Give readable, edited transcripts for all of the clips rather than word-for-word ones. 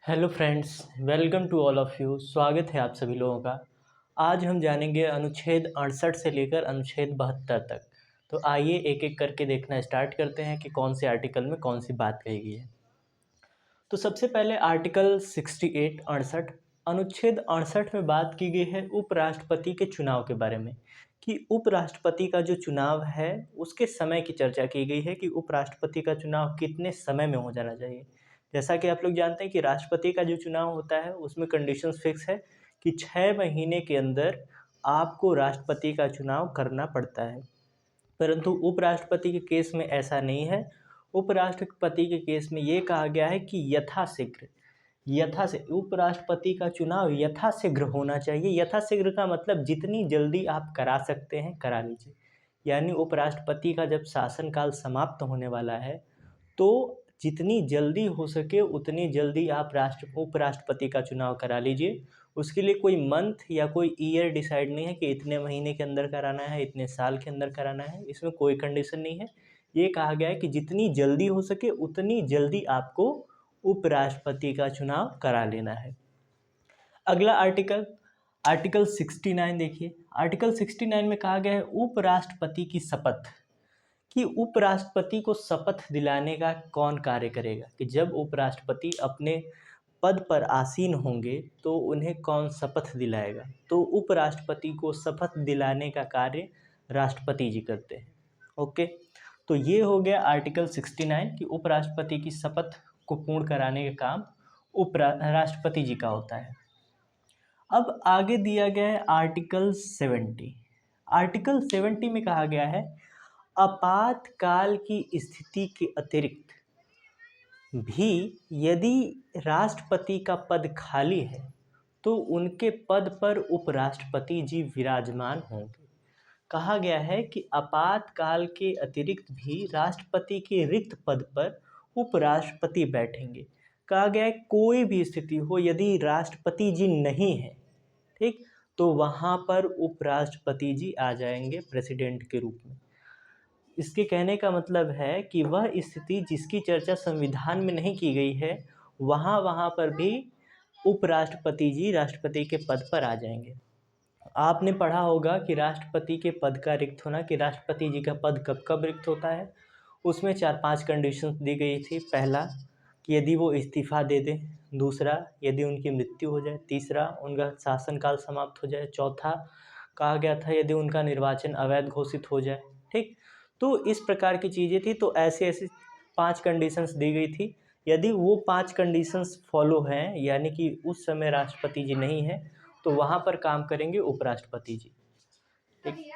Hello friends, welcome to all of you. स्वागत है आप सभी लोगों का। आज हम जानेंगे अनुच्छेद 68 से लेकर अनुच्छेद 72 तक। तो आइए एक-एक करके देखना स्टार्ट करते हैं कि कौन से आर्टिकल में कौन-सी बात कही गई है। तो सबसे पहले आर्टिकल 68 68 अनुच्छेद 68 में बात की गई है उपराष्ट्रपति के चुनाव के बारे में, कि उपराष्ट्रपति का जो चुनाव है, उसके समय की चर्चा की गई है कि उपराष्ट्रपति का चुनाव कितने समय में हो जाना चाहिए। जैसा कि आप लोग जानते हैं कि राष्ट्रपति का जो चुनाव होता है, उसमें कंडीशंस फिक्स है कि 6 महीने के अंदर आपको राष्ट्रपति का चुनाव करना पड़ता है। परंतु उपराष्ट्रपति के केस में ऐसा नहीं है। उपराष्ट्रपति के केस में ये कहा गया है कि उपराष्ट्रपति का चुनाव यथाशीघ्र होना चाहिए। यथाशीघ्र का मतलब जितनी जल्दी आप करा सकते हैं, करा लीजिए। यानी उपराष्ट्रपति का जब शासनकाल समाप्त होने वाला है, तो जितनी जल्दी हो सके उतनी जल्दी आप उपराष्ट्रपति का चुनाव करा लीजिए। उसके लिए कोई मंथ या कोई ईयर डिसाइड नहीं है कि इतने महीने के अंदर कराना है, इतने साल के अंदर कराना है, इसमें कोई कंडीशन नहीं है। ये कहा गया है कि जितनी जल्दी हो सके उतनी जल्दी आपको उपराष्ट्रपति का चुनाव करा लेना है। अगला आर्टिकल, आर्टिकल 69 देखिए। आर्टिकल 69 में कहा गया है उपराष्ट्रपति की शपथ, कि उपराष्ट्रपति को शपथ दिलाने का कौन कार्य करेगा, कि जब उपराष्ट्रपति अपने पद पर आसीन होंगे तो उन्हें कौन शपथ दिलाएगा। तो उपराष्ट्रपति को शपथ दिलाने का कार्य राष्ट्रपति जी करते हैं। ओके, तो ये हो गया आर्टिकल 69 कि उपराष्ट्रपति की शपथ को पूर्ण कराने का काम राष्ट्रपति जी का होता है। अब आगे दिया गया है आर्टिकल 70। आर्टिकल 70 में कहा गया है आपातकाल की स्थिति के अतिरिक्त भी यदि राष्ट्रपति का पद खाली है तो उनके पद पर उपराष्ट्रपति जी विराजमान होंगे। कहा गया है कि आपातकाल के अतिरिक्त भी राष्ट्रपति के रिक्त पद पर उपराष्ट्रपति बैठेंगे। कहा गया है कोई भी स्थिति हो, यदि राष्ट्रपति जी नहीं है, ठीक, तो वहाँ पर उपराष्ट्रपति जी आ जाएंगे प्रेसिडेंट के रूप में। इसके कहने का मतलब है कि वह स्थिति जिसकी चर्चा संविधान में नहीं की गई है, वहाँ पर भी उपराष्ट्रपति जी राष्ट्रपति के पद पर आ जाएंगे। आपने पढ़ा होगा कि राष्ट्रपति के पद का रिक्त होना, कि राष्ट्रपति जी का पद कब कब रिक्त होता है। उसमें 4-5 कंडीशंस दी गई थी। पहला, कि यदि वो इस्तीफ़ा दे दें। दूसरा, यदि उनकी मृत्यु हो जाए। तीसरा, उनका शासनकाल समाप्त हो जाए। चौथा, कहा गया था यदि उनका निर्वाचन अवैध घोषित हो जाए। ठीक, तो इस प्रकार की चीज़ें थी। तो ऐसे 5 कंडीशंस दी गई थी। यदि वो 5 कंडीशंस फॉलो हैं, यानी कि उस समय राष्ट्रपति जी नहीं है, तो वहाँ पर काम करेंगे उपराष्ट्रपति जी। ठीक,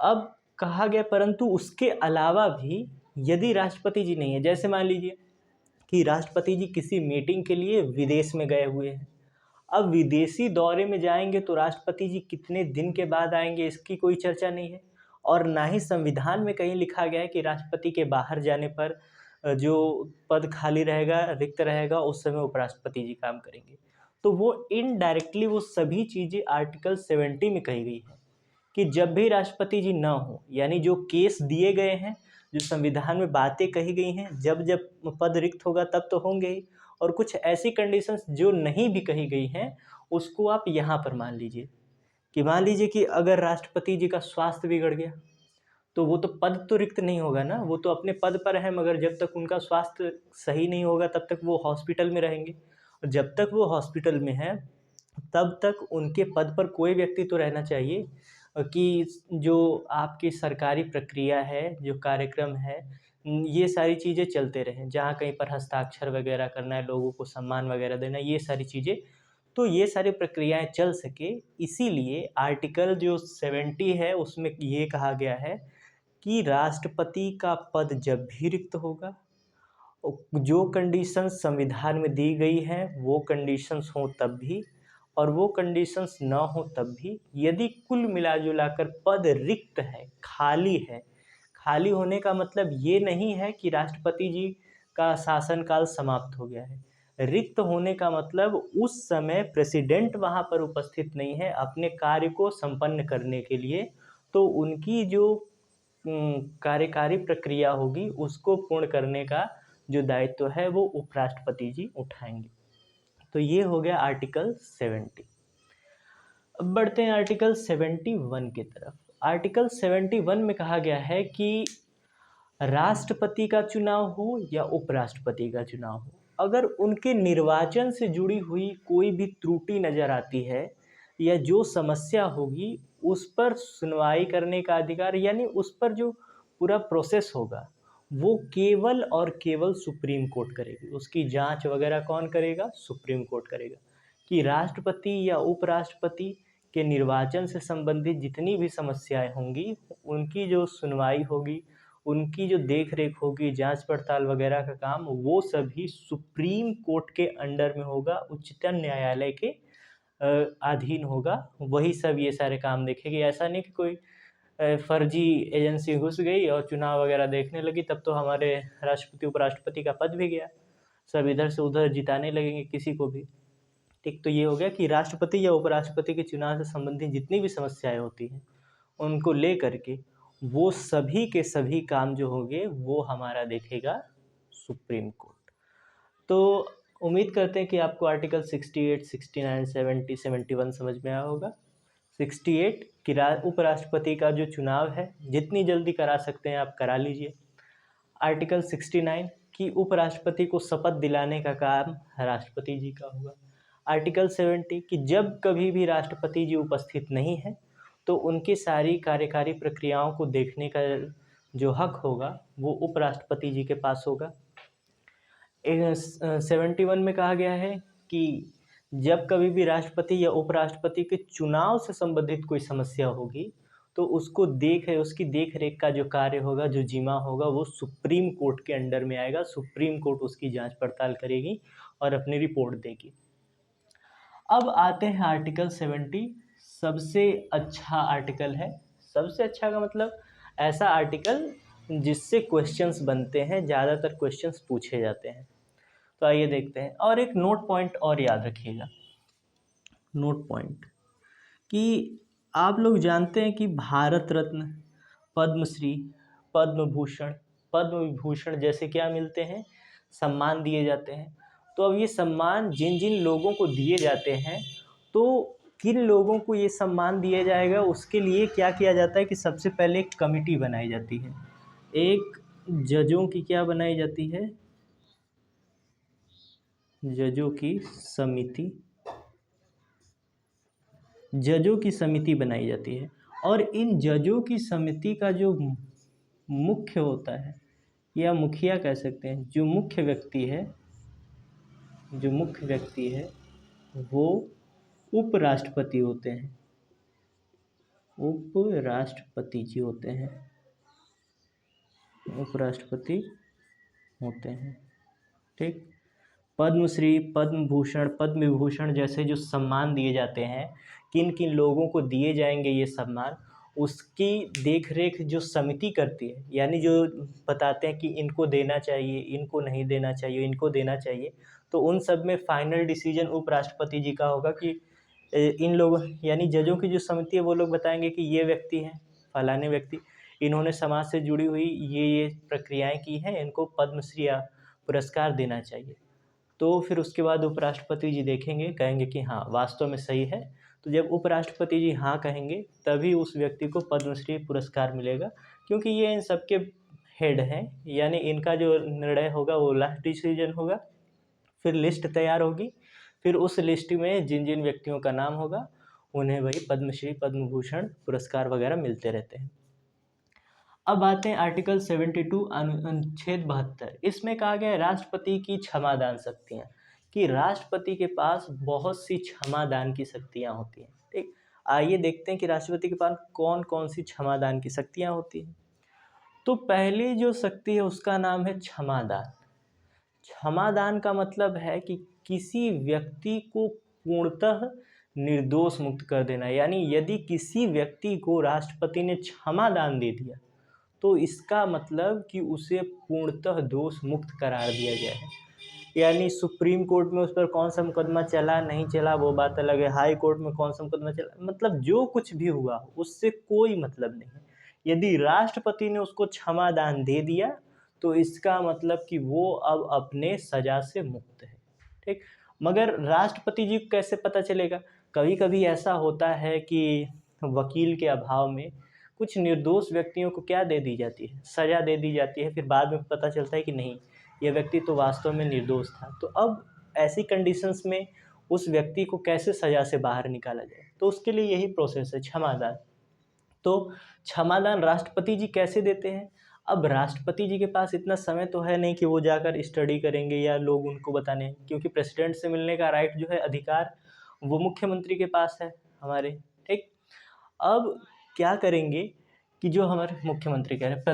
अब कहा गया परंतु उसके अलावा भी यदि राष्ट्रपति जी नहीं है, जैसे मान लीजिए कि राष्ट्रपति जी किसी मीटिंग के लिए विदेश में गए हुए हैं। अब विदेशी दौरे में जाएंगे तो राष्ट्रपति जी कितने दिन के बाद आएंगे, इसकी कोई चर्चा नहीं है। और ना ही संविधान में कहीं लिखा गया है कि राष्ट्रपति के बाहर जाने पर जो पद खाली रहेगा, रिक्त रहेगा, उस समय उपराष्ट्रपति जी काम करेंगे। तो वो इनडायरेक्टली वो सभी चीज़ें आर्टिकल 70 में कही गई हैं कि जब भी राष्ट्रपति जी ना हो, यानी जो केस दिए गए हैं, जो संविधान में बातें कही गई हैं, जब जब पद रिक्त होगा तब तो होंगे ही। और कुछ ऐसी कंडीशंस जो नहीं भी कही गई हैं, उसको आप यहाँ पर मान लीजिए कि अगर राष्ट्रपति जी का स्वास्थ्य बिगड़ गया, तो वो तो पद तो रिक्त नहीं होगा ना, वो तो अपने पद पर है, मगर जब तक उनका स्वास्थ्य सही नहीं होगा तब तक वो हॉस्पिटल में रहेंगे। और जब तक वो हॉस्पिटल में है, तब तक उनके पद पर कोई व्यक्ति तो रहना चाहिए कि जो आपकी सरकारी प्रक्रिया है, जो कार्यक्रम है, ये सारी चीज़ें चलते रहें। जहाँ कहीं पर हस्ताक्षर वगैरह करना है, लोगों को सम्मान वगैरह देना है, ये सारी चीज़ें, तो ये सारी प्रक्रियाएँ चल सके, इसीलिए आर्टिकल जो 70 है उसमें ये कहा गया है कि राष्ट्रपति का पद जब भी रिक्त होगा, जो कंडीशंस संविधान में दी गई हैं वो कंडीशंस हों तब भी, और वो कंडीशंस ना हो तब भी, यदि कुल मिला जुला कर पद रिक्त है, खाली है। खाली होने का मतलब ये नहीं है कि राष्ट्रपति जी का शासनकाल समाप्त हो गया है। रिक्त होने का मतलब उस समय प्रेसिडेंट वहाँ पर उपस्थित नहीं है अपने कार्य को संपन्न करने के लिए, तो उनकी जो कार्यकारी प्रक्रिया होगी उसको पूर्ण करने का जो दायित्व है वो उपराष्ट्रपति जी उठाएंगे। तो ये हो गया आर्टिकल 70। अब बढ़ते हैं आर्टिकल 71 की तरफ। आर्टिकल 71 में कहा गया है कि राष्ट्रपति का चुनाव हो या उपराष्ट्रपति का चुनाव हो, अगर उनके निर्वाचन से जुड़ी हुई कोई भी त्रुटि नज़र आती है या जो समस्या होगी उस पर सुनवाई करने का अधिकार, यानी उस पर जो पूरा प्रोसेस होगा वो केवल और केवल सुप्रीम कोर्ट करेगी। उसकी जांच वगैरह कौन करेगा? सुप्रीम कोर्ट करेगा। कि राष्ट्रपति या उपराष्ट्रपति के निर्वाचन से संबंधित जितनी भी समस्याएं होंगी उनकी जो सुनवाई होगी, उनकी जो देख रेख होगी, जांच पड़ताल वगैरह का काम, वो सभी सुप्रीम कोर्ट के अंडर में होगा, उच्चतम न्यायालय के अधीन होगा। वही सब ये सारे काम देखेगी। ऐसा नहीं कि कोई फर्जी एजेंसी घुस गई और चुनाव वगैरह देखने लगी, तब तो हमारे राष्ट्रपति उपराष्ट्रपति का पद भी गया। सब इधर से उधर जिताने लगेंगे किसी को भी। ठीक, तो ये हो गया कि राष्ट्रपति या उपराष्ट्रपति के चुनाव से संबंधित जितनी भी समस्याएं होती हैं उनको ले करके वो सभी के सभी काम जो होंगे वो हमारा देखेगा सुप्रीम कोर्ट। तो उम्मीद करते हैं कि आपको आर्टिकल 68, 69, 70, 71 समझ में आया होगा। 68 कि उपराष्ट्रपति का जो चुनाव है जितनी जल्दी करा सकते हैं आप करा लीजिए। आर्टिकल 69 कि उपराष्ट्रपति को शपथ दिलाने का काम राष्ट्रपति जी का होगा। आर्टिकल 70 कि जब कभी भी राष्ट्रपति जी उपस्थित नहीं है तो उनकी सारी कार्यकारी प्रक्रियाओं को देखने का जो हक होगा वो उपराष्ट्रपति जी के पास होगा। 71 में कहा गया है कि जब कभी भी राष्ट्रपति या उपराष्ट्रपति के चुनाव से संबंधित कोई समस्या होगी तो उसकी देख रेख का जो कार्य होगा, जो जिम्मा होगा, वो सुप्रीम कोर्ट के अंडर में आएगा। सुप्रीम कोर्ट उसकी जांच पड़ताल करेगी और अपनी रिपोर्ट देगी। अब आते हैं आर्टिकल 70, सबसे अच्छा आर्टिकल है। सबसे अच्छा का मतलब ऐसा आर्टिकल जिससे क्वेश्चंस बनते हैं, ज़्यादातर क्वेश्चंस पूछे जाते हैं। तो आइए देखते हैं। और एक नोट पॉइंट और याद रखिएगा, नोट पॉइंट कि आप लोग जानते हैं कि भारत रत्न, पद्मश्री, पद्म भूषण, पद्म विभूषण जैसे क्या मिलते हैं? सम्मान दिए जाते हैं। तो अब ये सम्मान जिन जिन लोगों को दिए जाते हैं, तो किन लोगों को ये सम्मान दिया जाएगा उसके लिए क्या किया जाता है कि सबसे पहले एक कमिटी बनाई जाती है। एक जजों की क्या बनाई जाती है? जजों की समिति, जजों की समिति बनाई जाती है। और इन जजों की समिति का जो मुख्य होता है या मुखिया कह सकते हैं, जो मुख्य व्यक्ति है वो उपराष्ट्रपति होते हैं। उपराष्ट्रपति जी होते हैं, उपराष्ट्रपति होते हैं। ठीक, पद्मश्री, पद्म भूषण, पद्म विभूषण जैसे जो सम्मान दिए जाते हैं, किन किन लोगों को दिए जाएंगे ये सम्मान, उसकी देखरेख जो समिति करती है, यानी जो बताते हैं कि इनको देना चाहिए, इनको नहीं देना चाहिए, इनको देना चाहिए, तो उन सब में फाइनल डिसीजन उपराष्ट्रपति जी का होगा कि इन लोगों, यानी जजों की जो समिति है वो लोग बताएंगे कि ये व्यक्ति हैं, फलाने व्यक्ति, इन्होंने समाज से जुड़ी हुई ये प्रक्रियाएं की हैं, इनको पद्मश्री या पुरस्कार देना चाहिए। तो फिर उसके बाद उपराष्ट्रपति जी देखेंगे, कहेंगे कि हाँ वास्तव में सही है। तो जब उपराष्ट्रपति जी हाँ कहेंगे तभी उस व्यक्ति को पद्मश्री पुरस्कार मिलेगा, क्योंकि ये इन सबके हेड हैं, यानी इनका जो निर्णय होगा वो लास्ट डिसीजन होगा। फिर लिस्ट तैयार होगी, फिर उस लिस्ट में जिन जिन व्यक्तियों का नाम होगा उन्हें वही पद्मश्री, पद्म भूषण पुरस्कार वगैरह मिलते रहते हैं। अब आते हैं आर्टिकल 72 अनुच्छेद 72। इसमें कहा गया है राष्ट्रपति की क्षमादान शक्तियाँ, कि राष्ट्रपति के पास बहुत सी क्षमादान की शक्तियाँ होती हैं। ठीक, आइए देखते हैं कि राष्ट्रपति के पास कौन कौन सी क्षमादान की शक्तियाँ होती हैं। तो पहली जो शक्ति है उसका नाम है क्षमादान। क्षमादान का मतलब है कि किसी व्यक्ति को पूर्णतः निर्दोष मुक्त कर देना, यानी यदि किसी व्यक्ति को राष्ट्रपति ने क्षमादान दे दिया तो इसका मतलब कि उसे पूर्णतः दोष मुक्त करार दिया गया है। यानी सुप्रीम कोर्ट में उस पर कौन सा मुकदमा चला नहीं चला वो बात अलग है, हाई कोर्ट में कौन सा मुकदमा चला, मतलब जो कुछ भी हुआ उससे कोई मतलब नहीं है। यदि राष्ट्रपति ने उसको क्षमादान दे दिया तो इसका मतलब कि वो अब अपने सजा से मुक्त है। ठीक, मगर राष्ट्रपति जी को कैसे पता चलेगा? कभी कभी ऐसा होता है कि वकील के अभाव में कुछ निर्दोष व्यक्तियों को क्या दे दी जाती है, सज़ा दे दी जाती है, फिर बाद में पता चलता है कि नहीं, ये व्यक्ति तो वास्तव में निर्दोष था। तो अब ऐसी कंडीशंस में उस व्यक्ति को कैसे सज़ा से बाहर निकाला जाए? तो उसके लिए यही प्रोसेस है, क्षमादान। तो क्षमादान राष्ट्रपति जी कैसे देते हैं? अब राष्ट्रपति जी के पास इतना समय तो है नहीं कि वो जाकर स्टडी करेंगे या लोग उनको बताने, क्योंकि प्रेसिडेंट से मिलने का राइट जो है, अधिकार, वो मुख्यमंत्री के पास है हमारे, ठीक। अब क्या करेंगे कि जो हमारे मुख्यमंत्री कह रहे हैं,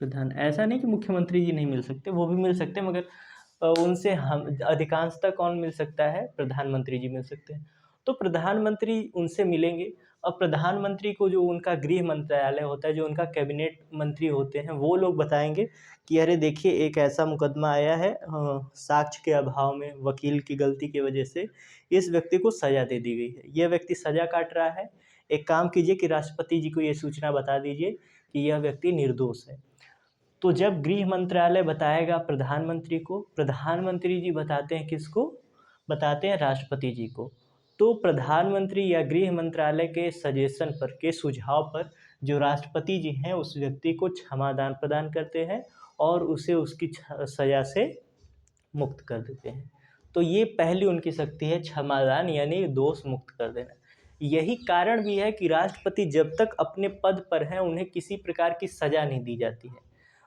प्रधान, ऐसा नहीं कि मुख्यमंत्री जी नहीं मिल सकते, वो भी मिल सकते हैं, मगर उनसे हम अधिकांशतः कौन मिल सकता है? प्रधानमंत्री जी मिल सकते हैं। तो प्रधानमंत्री उनसे मिलेंगे और प्रधानमंत्री को जो उनका गृह मंत्रालय होता है, जो उनका कैबिनेट मंत्री होते हैं, वो लोग बताएंगे कि अरे देखिए, एक ऐसा मुकदमा आया है, साक्ष्य के अभाव में, वकील की गलती की वजह से इस व्यक्ति को सज़ा दे दी गई है, यह व्यक्ति सज़ा काट रहा है, एक काम कीजिए कि राष्ट्रपति जी को ये सूचना बता दीजिए कि यह व्यक्ति निर्दोष है। तो जब गृह मंत्रालय बताएगा प्रधानमंत्री को, प्रधानमंत्री जी बताते हैं किसको? बताते हैं राष्ट्रपति जी को। तो प्रधानमंत्री या गृह मंत्रालय के सजेशन पर, के सुझाव पर, जो राष्ट्रपति जी हैं उस व्यक्ति को क्षमादान प्रदान करते हैं और उसे उसकी सज़ा से मुक्त कर देते हैं। तो ये पहली उनकी शक्ति है, क्षमादान, यानी दोष मुक्त कर देना। यही कारण भी है कि राष्ट्रपति जब तक अपने पद पर हैं, उन्हें किसी प्रकार की सज़ा नहीं दी जाती है।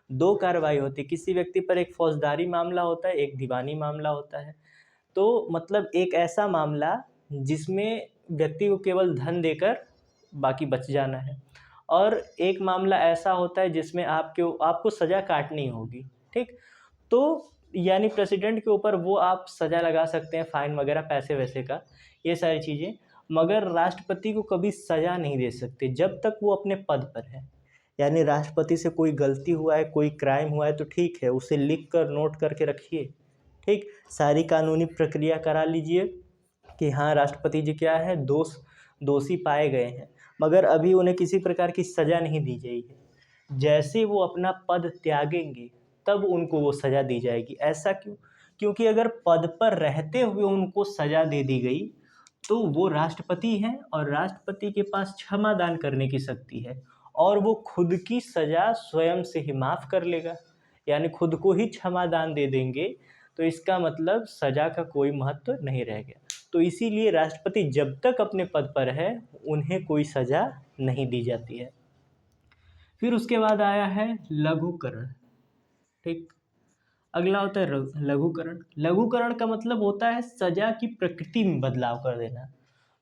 दो कार्रवाई होती है, किसी व्यक्ति पर एक फौजदारी मामला होता है, एक दीवानी मामला होता है। तो मतलब एक ऐसा मामला जिसमें व्यक्ति को केवल धन देकर बाकी बच जाना है, और एक मामला ऐसा होता है जिसमें आपको सज़ा काटनी होगी, ठीक। तो यानी प्रेसिडेंट के ऊपर वो आप सज़ा लगा सकते हैं, फ़ाइन वगैरह, पैसे वैसे का, ये सारी चीज़ें, मगर राष्ट्रपति को कभी सज़ा नहीं दे सकते जब तक वो अपने पद पर है। यानी राष्ट्रपति से कोई गलती हुआ है, कोई क्राइम हुआ है, तो ठीक है, उसे लिख कर नोट करके रखिए, ठीक, सारी कानूनी प्रक्रिया करा लीजिए कि हाँ, राष्ट्रपति जी क्या है, दोषी पाए गए हैं, मगर अभी उन्हें किसी प्रकार की सज़ा नहीं दी गई है। जैसे वो अपना पद त्यागेंगे तब उनको वो सज़ा दी जाएगी। ऐसा क्यों? क्योंकि अगर पद पर रहते हुए उनको सज़ा दे दी गई तो वो राष्ट्रपति हैं और राष्ट्रपति के पास क्षमादान करने की शक्ति है, और वो खुद की सज़ा स्वयं से ही माफ़ कर लेगा, यानी खुद को ही क्षमादान दे देंगे। तो इसका मतलब सज़ा का कोई महत्व नहीं रह गया। तो इसीलिए राष्ट्रपति जब तक अपने पद पर है, उन्हें कोई सज़ा नहीं दी जाती है। फिर उसके बाद आया है लघुकरण, ठीक। अगला होता है लघुकरण। लघुकरण का मतलब होता है सज़ा की प्रकृति में बदलाव कर देना।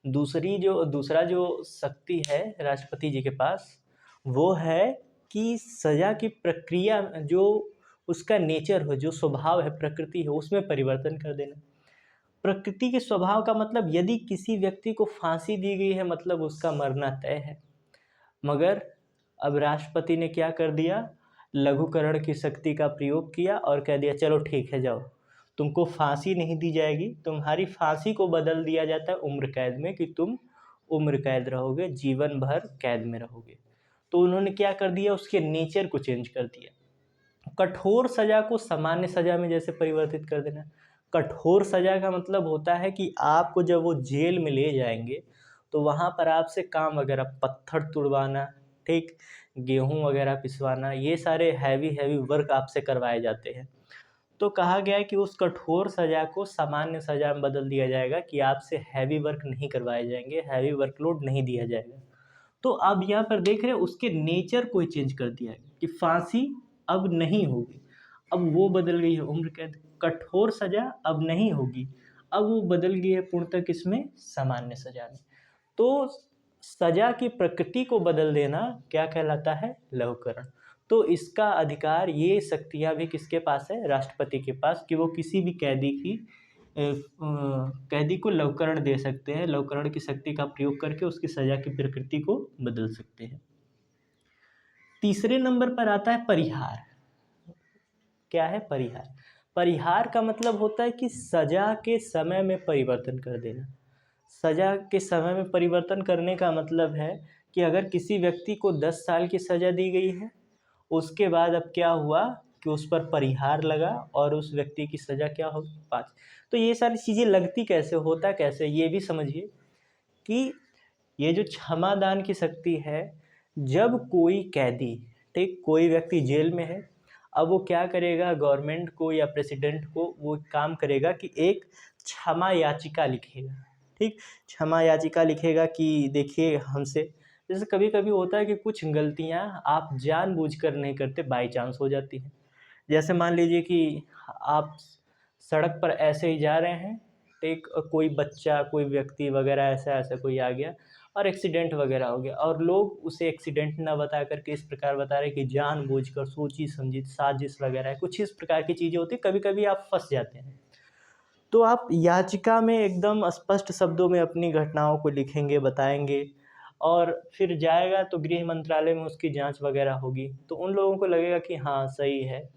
दूसरा जो शक्ति है राष्ट्रपति जी के पास, वो है कि सज़ा की प्रक्रिया, जो उसका नेचर हो, जो स्वभाव है, प्रकृति है, उसमें परिवर्तन कर देना। प्रकृति के स्वभाव का मतलब, यदि किसी व्यक्ति को फांसी दी गई है, मतलब उसका मरना तय है, मगर अब राष्ट्रपति ने क्या कर दिया, लघुकरण की शक्ति का प्रयोग किया और कह दिया चलो ठीक है, जाओ, तुमको फांसी नहीं दी जाएगी, तुम्हारी फांसी को बदल दिया जाता है उम्र कैद में, कि तुम उम्र कैद रहोगे, जीवन भर कैद में रहोगे। तो उन्होंने क्या कर दिया, उसके नेचर को चेंज कर दिया। कठोर सज़ा को सामान्य सज़ा में जैसे परिवर्तित कर देना। कठोर सज़ा का मतलब होता है कि आपको जब वो जेल में ले जाएंगे तो वहाँ पर आपसे काम वगैरह, पत्थर तुड़वाना, ठीक, गेहूँ वगैरह पिसवाना, ये सारे हैवी वर्क आपसे करवाए जाते हैं। तो कहा गया है कि उस कठोर सज़ा को सामान्य सज़ा में बदल दिया जाएगा, कि आपसे हैवी वर्क नहीं करवाए जाएंगे, हैवी वर्कलोड नहीं दिया जाएगा। तो अब यहाँ पर देख रहे हैं, उसके नेचर को ही चेंज कर दिया है कि फांसी अब नहीं होगी, अब वो बदल गई है उम्र कैद। कठोर सज़ा अब नहीं होगी, अब वो बदल गई है पूर्णतः किसमें, सामान्य सज़ा में। तो सज़ा की प्रकृति को बदल देना क्या कहलाता है, लघुकरण। तो इसका अधिकार, ये शक्तियाँ भी किसके पास है, राष्ट्रपति के पास, कि वो किसी भी कैदी को लघुकरण दे सकते हैं, लघुकरण की शक्ति का प्रयोग करके उसकी सज़ा की प्रकृति को बदल सकते हैं। तीसरे नंबर पर आता है परिहार। क्या है परिहार? परिहार का मतलब होता है कि सज़ा के समय में परिवर्तन कर देना। सज़ा के समय में परिवर्तन करने का मतलब है कि अगर किसी व्यक्ति को 10 साल की सज़ा दी गई है, उसके बाद अब क्या हुआ कि उस पर परिहार लगा और उस व्यक्ति की सज़ा क्या होगी 5। तो ये सारी चीज़ें लगती कैसे, होता कैसे, ये भी समझिए कि ये जो क्षमादान की शक्ति है, जब कोई कैदी, ठीक, कोई व्यक्ति जेल में है, अब वो क्या करेगा, गवर्नमेंट को या प्रेसिडेंट को वो काम करेगा कि एक क्षमा याचिका लिखेगा, ठीक, क्षमा याचिका लिखेगा कि देखिए हमसे, जैसे कभी कभी होता है कि कुछ गलतियां आप जानबूझकर नहीं करते, बाई चांस हो जाती हैं। जैसे मान लीजिए कि आप सड़क पर ऐसे ही जा रहे हैं, एक कोई बच्चा, कोई व्यक्ति वगैरह ऐसा ऐसा कोई आ गया और एक्सीडेंट वगैरह हो गया, और लोग उसे एक्सीडेंट ना बता करके इस प्रकार बता रहे कि जानबूझकर सोची समझी साजिश वगैरह है, कुछ इस प्रकार की चीज़ें होती, कभी कभी आप फंस जाते हैं। तो आप याचिका में एकदम स्पष्ट शब्दों में अपनी घटनाओं को लिखेंगे, बताएंगे, और फिर जाएगा तो गृह मंत्रालय में उसकी जांच वगैरह होगी, तो उन लोगों को लगेगा कि हाँ सही है,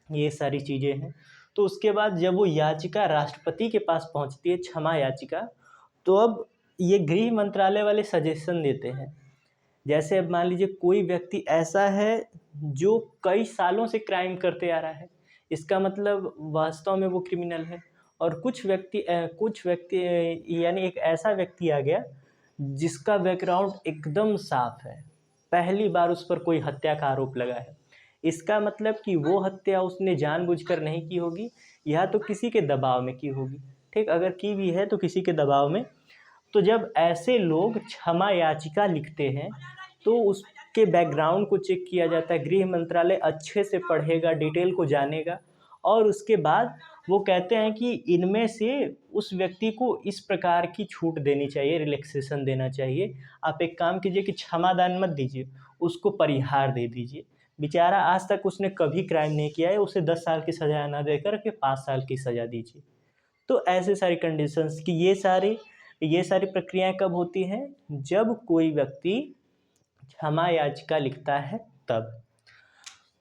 ये सारी चीज़ें हैं। तो उसके बाद जब वो याचिका राष्ट्रपति के पास पहुंचती है, क्षमा याचिका, तो अब ये गृह मंत्रालय वाले सजेशन देते हैं। जैसे अब मान लीजिए कोई व्यक्ति ऐसा है जो कई सालों से क्राइम करते आ रहा है, इसका मतलब वास्तव में वो क्रिमिनल है। और कुछ व्यक्ति यानी एक ऐसा व्यक्ति आ गया जिसका बैकग्राउंड एकदम साफ है, पहली बार उस पर कोई हत्या का आरोप लगा है, इसका मतलब कि वो हत्या उसने जानबूझकर नहीं की होगी, या तो किसी के दबाव में की होगी, ठीक, अगर की भी है तो किसी के दबाव में। तो जब ऐसे लोग क्षमा याचिका लिखते हैं तो उसके बैकग्राउंड को चेक किया जाता है, गृह मंत्रालय अच्छे से पढ़ेगा, डिटेल को जानेगा, और उसके बाद वो कहते हैं कि इनमें से उस व्यक्ति को इस प्रकार की छूट देनी चाहिए, रिलैक्सेशन देना चाहिए। आप एक काम कीजिए कि क्षमादान मत दीजिए, उसको परिहार दे दीजिए। बेचारा आज तक उसने कभी क्राइम नहीं किया है, उसे 10 साल की सज़ा ना देकर के 5 साल की सज़ा दीजिए। तो ऐसे सारी कंडीशंस कि ये सारी प्रक्रियाएं कब होती हैं, जब कोई व्यक्ति क्षमा याचिका लिखता है तब।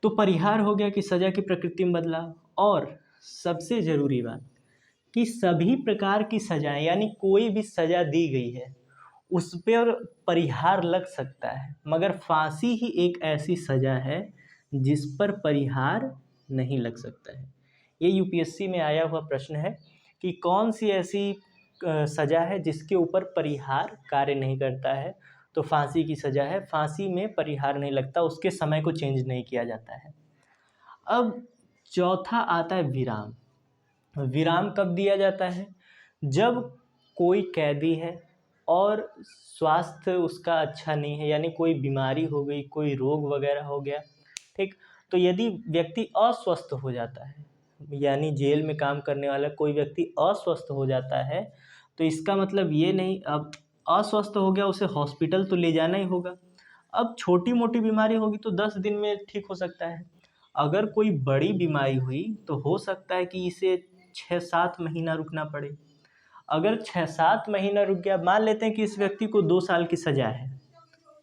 तो परिहार हो गया कि सज़ा की प्रकृति में बदलाव, और सबसे ज़रूरी बात कि सभी प्रकार की सज़ाएं, यानी कोई भी सज़ा दी गई है उस पर परिहार लग सकता है, मगर फांसी ही एक ऐसी सज़ा है जिस पर परिहार नहीं लग सकता है। ये यूपीएससी में आया हुआ प्रश्न है कि कौन सी ऐसी सज़ा है जिसके ऊपर परिहार कार्य नहीं करता है, तो फांसी की सज़ा है, फांसी में परिहार नहीं लगता, उसके समय को चेंज नहीं किया जाता है। अब चौथा आता है विराम। विराम कब दिया जाता है, जब कोई कैदी है और स्वास्थ्य उसका अच्छा नहीं है, यानी कोई बीमारी हो गई, कोई रोग वगैरह हो गया, ठीक, तो यदि व्यक्ति अस्वस्थ हो जाता है, यानी जेल में काम करने वाला कोई व्यक्ति अस्वस्थ हो जाता है, तो इसका मतलब ये नहीं, अब अस्वस्थ हो गया, उसे हॉस्पिटल तो ले जाना ही होगा। अब छोटी मोटी बीमारी होगी तो 10 दिन में ठीक हो सकता है, अगर कोई बड़ी बीमारी हुई तो हो सकता है कि इसे 6-7 महीना रुकना पड़े। अगर 6-7 महीना रुक गया, मान लेते हैं कि इस व्यक्ति को 2 साल की सज़ा है,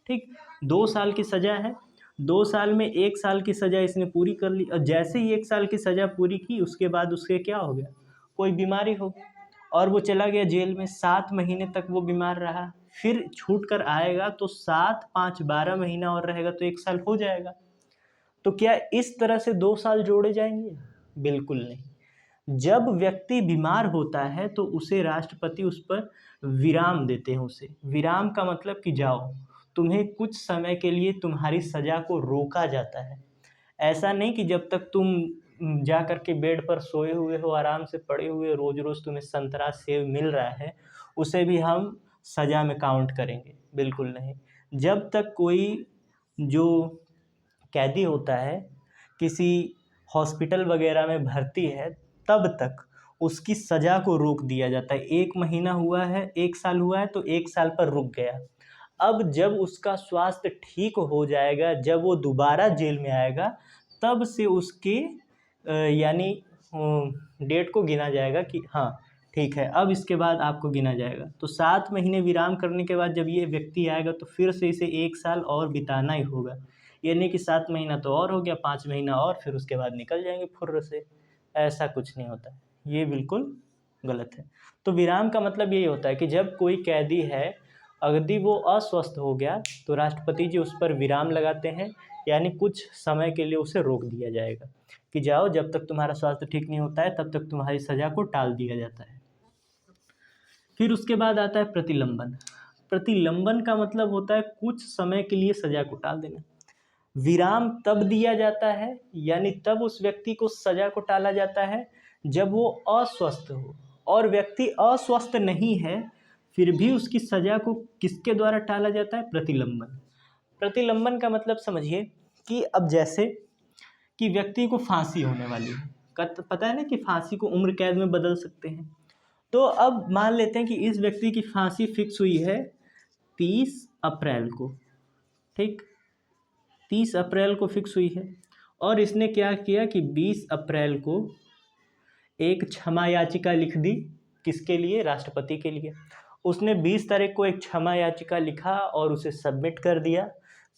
ठीक, 2 साल की सज़ा है, 2 साल में 1 साल की सज़ा इसने पूरी कर ली, और जैसे ही 1 साल की सज़ा पूरी की उसके बाद उसके क्या हो गया, कोई बीमारी हो गई और वो चला गया जेल में, 7 महीने तक वो बीमार रहा, फिर छूट कर आएगा तो 7, 5, 12 महीना और रहेगा तो 1 साल हो जाएगा। तो क्या इस तरह से 2 साल जोड़े जाएंगे? बिल्कुल नहीं। जब व्यक्ति बीमार होता है तो उसे राष्ट्रपति उस पर विराम देते हैं। उसे विराम का मतलब कि जाओ, तुम्हें कुछ समय के लिए तुम्हारी सज़ा को रोका जाता है। ऐसा नहीं कि जब तक तुम जा कर के बेड पर सोए हुए हो, आराम से पड़े हुए, रोज़-रोज़ तुम्हें संतरा सेब मिल रहा है, उसे भी हम सज़ा में काउंट करेंगे, बिल्कुल नहीं। जब तक कोई जो कैदी होता है किसी हॉस्पिटल वगैरह में भर्ती है, तब तक उसकी सज़ा को रोक दिया जाता है। 1 महीना हुआ है, 1 साल हुआ है तो 1 साल पर रुक गया। अब जब उसका स्वास्थ्य ठीक हो जाएगा, जब वो दोबारा जेल में आएगा, तब से उसके यानी डेट को गिना जाएगा कि हाँ ठीक है, अब इसके बाद आपको गिना जाएगा। तो 7 महीने विराम करने के बाद जब ये व्यक्ति आएगा तो फिर से इसे 1 साल और बिताना ही होगा। ये नहीं कि 7 महीना तो और हो गया, 5 महीना और, फिर उसके बाद निकल जाएंगे फुर्र से, ऐसा कुछ नहीं होता है, ये बिल्कुल गलत है। तो विराम का मतलब यही होता है कि जब कोई कैदी है यदि वो अस्वस्थ हो गया तो राष्ट्रपति जी उस पर विराम लगाते हैं, यानी कुछ समय के लिए उसे रोक दिया जाएगा कि जाओ, जब तक तुम्हारा स्वास्थ्य ठीक नहीं होता है तब तक तुम्हारी सज़ा को टाल दिया जाता है। फिर उसके बाद आता है प्रतिलंबन। प्रतिलंबन का मतलब होता है कुछ समय के लिए सज़ा को टाल देना। विराम तब दिया जाता है, यानी तब उस व्यक्ति को सज़ा को टाला जाता है जब वो अस्वस्थ हो, और व्यक्ति अस्वस्थ नहीं है फिर भी उसकी सज़ा को किसके द्वारा टाला जाता है? प्रतिलंबन। प्रतिलंबन का मतलब समझिए कि अब जैसे कि व्यक्ति को फांसी होने वाली है, पता है ना कि फांसी को उम्र कैद में बदल सकते हैं। तो अब मान लेते हैं कि इस व्यक्ति की फांसी फिक्स हुई है 30 अप्रैल को, ठीक, 30 अप्रैल को फिक्स हुई है, और इसने क्या किया कि 20 अप्रैल को एक क्षमा याचिका लिख दी। किसके लिए? राष्ट्रपति के लिए। उसने 20 तारीख को एक क्षमा याचिका लिखा और उसे सबमिट कर दिया।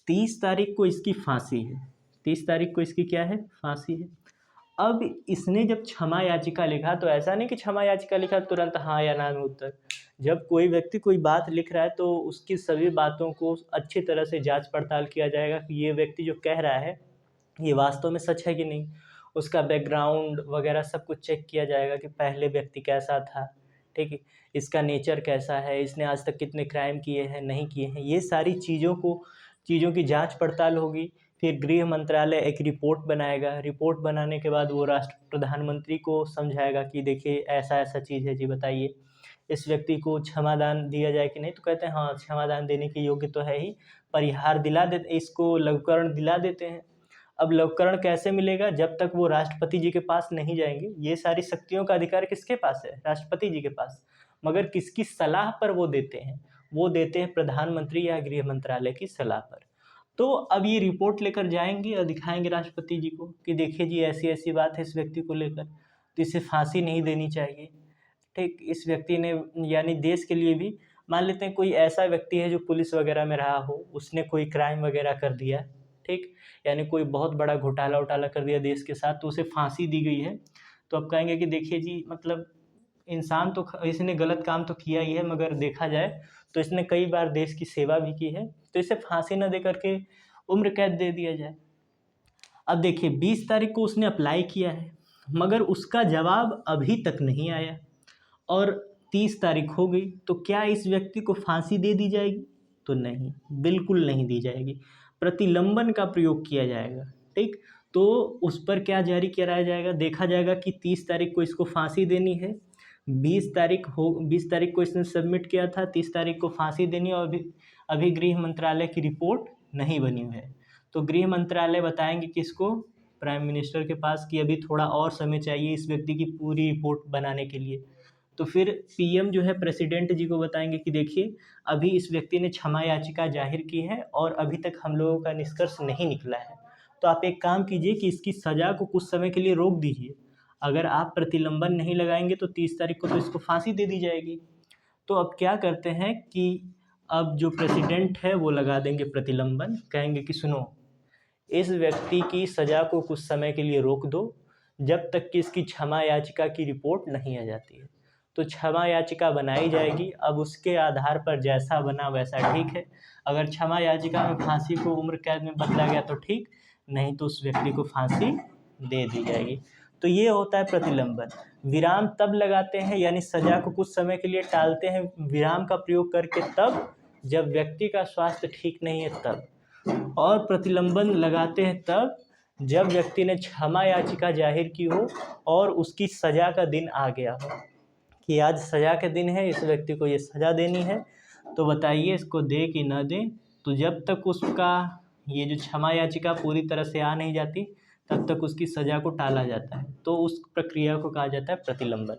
30 तारीख को इसकी फांसी है। 30 तारीख को इसकी क्या है? फांसी है। अब इसने जब क्षमा याचिका लिखा तो ऐसा नहीं कि क्षमा याचिका लिखा तुरंत हाँ या ना में उत्तर। जब कोई व्यक्ति कोई बात लिख रहा है तो उसकी सभी बातों को अच्छी तरह से जांच पड़ताल किया जाएगा कि ये व्यक्ति जो कह रहा है ये वास्तव में सच है कि नहीं। उसका बैकग्राउंड वगैरह सब कुछ चेक किया जाएगा कि पहले व्यक्ति कैसा था, ठीक है, इसका नेचर कैसा है, इसने आज तक कितने क्राइम किए हैं, नहीं किए हैं, ये सारी चीज़ों की जांच पड़ताल होगी। फिर गृह मंत्रालय एक रिपोर्ट बनाएगा। रिपोर्ट बनाने के बाद वो प्रधानमंत्री को समझाएगा कि देखिए ऐसा ऐसा चीज़ है जी, बताइए इस व्यक्ति को क्षमादान दिया जाए कि नहीं। तो कहते हैं हाँ, क्षमादान देने के योग्य तो है ही, परिहार दिला देते, इसको लघुकरण दिला देते हैं। अब लघुकरण कैसे मिलेगा? जब तक वो राष्ट्रपति जी के पास नहीं जाएंगे। ये सारी शक्तियों का अधिकार किसके पास है? राष्ट्रपति जी के पास। मगर किसकी सलाह पर वो देते हैं? वो देते हैं प्रधानमंत्री या गृह मंत्रालय की सलाह पर। तो अब ये रिपोर्ट लेकर जाएंगे और दिखाएंगे राष्ट्रपति जी को कि देखिए जी ऐसी ऐसी बात है इस व्यक्ति को लेकर, तो इसे फांसी नहीं देनी चाहिए, ठीक। इस व्यक्ति ने, यानी देश के लिए भी, मान लेते हैं कोई ऐसा व्यक्ति है जो पुलिस वगैरह में रहा हो, उसने कोई क्राइम वगैरह कर दिया, ठीक, यानी कोई बहुत बड़ा घोटाला वोटाला कर दिया देश के साथ, तो उसे फांसी दी गई है। तो अब कहेंगे कि देखिए जी, मतलब इंसान तो इसने गलत काम तो किया ही है, मगर देखा जाए तो इसने कई बार देश की सेवा भी की है, तो इसे फांसी न दे करके उम्र कैद दे दिया जाए। अब देखिए 20 तारीख को उसने अप्लाई किया है, मगर उसका जवाब अभी तक नहीं आया, और 30 तारीख हो गई, तो क्या इस व्यक्ति को फांसी दे दी जाएगी? तो नहीं, बिल्कुल नहीं दी जाएगी। प्रतिलंबन का प्रयोग किया जाएगा, ठीक। तो उस पर क्या जारी कराया जाएगा? देखा जाएगा कि 30 तारीख को इसको फांसी देनी है, 20 तारीख को इसने सबमिट किया था, 30 तारीख को फांसी देनी है, और अभी गृह मंत्रालय की रिपोर्ट नहीं बनी हुई है। तो गृह मंत्रालय बताएंगे किसको? प्राइम मिनिस्टर के पास, कि अभी थोड़ा और समय चाहिए इस व्यक्ति की पूरी रिपोर्ट बनाने के लिए। तो फिर पीएम जो है प्रेसिडेंट जी को बताएंगे कि देखिए अभी इस व्यक्ति ने क्षमा याचिका जाहिर की है और अभी तक हम लोगों का निष्कर्ष नहीं निकला है, तो आप एक काम कीजिए कि इसकी सज़ा को कुछ समय के लिए रोक दीजिए। अगर आप प्रतिलंबन नहीं लगाएंगे तो 30 तारीख को तो इसको फांसी दे दी जाएगी। तो अब क्या करते हैं कि अब जो प्रेसिडेंट है वो लगा देंगे प्रतिलंबन, कहेंगे कि सुनो, इस व्यक्ति की सज़ा को कुछ समय के लिए रोक दो, जब तक कि इसकी क्षमा याचिका की रिपोर्ट नहीं आ जाती है। तो क्षमा याचिका बनाई जाएगी, अब उसके आधार पर जैसा बना वैसा ठीक है। अगर क्षमा याचिका में फांसी को उम्र कैद में बदला गया तो ठीक, नहीं तो उस व्यक्ति को फांसी दे दी जाएगी। तो ये होता है प्रतिलंबन। विराम तब लगाते हैं, यानी सज़ा को कुछ समय के लिए टालते हैं विराम का प्रयोग करके, तब जब व्यक्ति का स्वास्थ्य ठीक नहीं है तब। और प्रतिलंबन लगाते हैं तब जब व्यक्ति ने क्षमा याचिका जाहिर की हो और उसकी सज़ा का दिन आ गया हो, कि आज सज़ा के दिन है, इस व्यक्ति को ये सज़ा देनी है, तो बताइए इसको दे कि न दें। तो जब तक उसका ये जो क्षमा याचिका पूरी तरह से आ नहीं जाती तब तक उसकी सज़ा को टाला जाता है, तो उस प्रक्रिया को कहा जाता है प्रतिलंबन।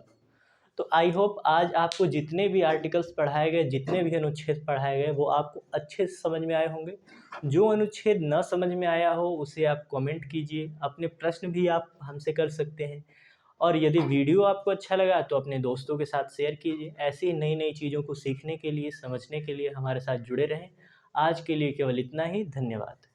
तो आई होप आज आपको जितने भी आर्टिकल्स पढ़ाए गए, जितने भी अनुच्छेद पढ़ाए गए, वो आपको अच्छे से समझ में आए होंगे। जो अनुच्छेद न समझ में आया हो उसे आप कमेंट कीजिए, अपने प्रश्न भी आप हमसे कर सकते हैं। और यदि वीडियो आपको अच्छा लगा तो अपने दोस्तों के साथ शेयर कीजिए। ऐसी नई नई चीज़ों को सीखने के लिए, समझने के लिए हमारे साथ जुड़े रहें। आज के लिए केवल इतना ही, धन्यवाद।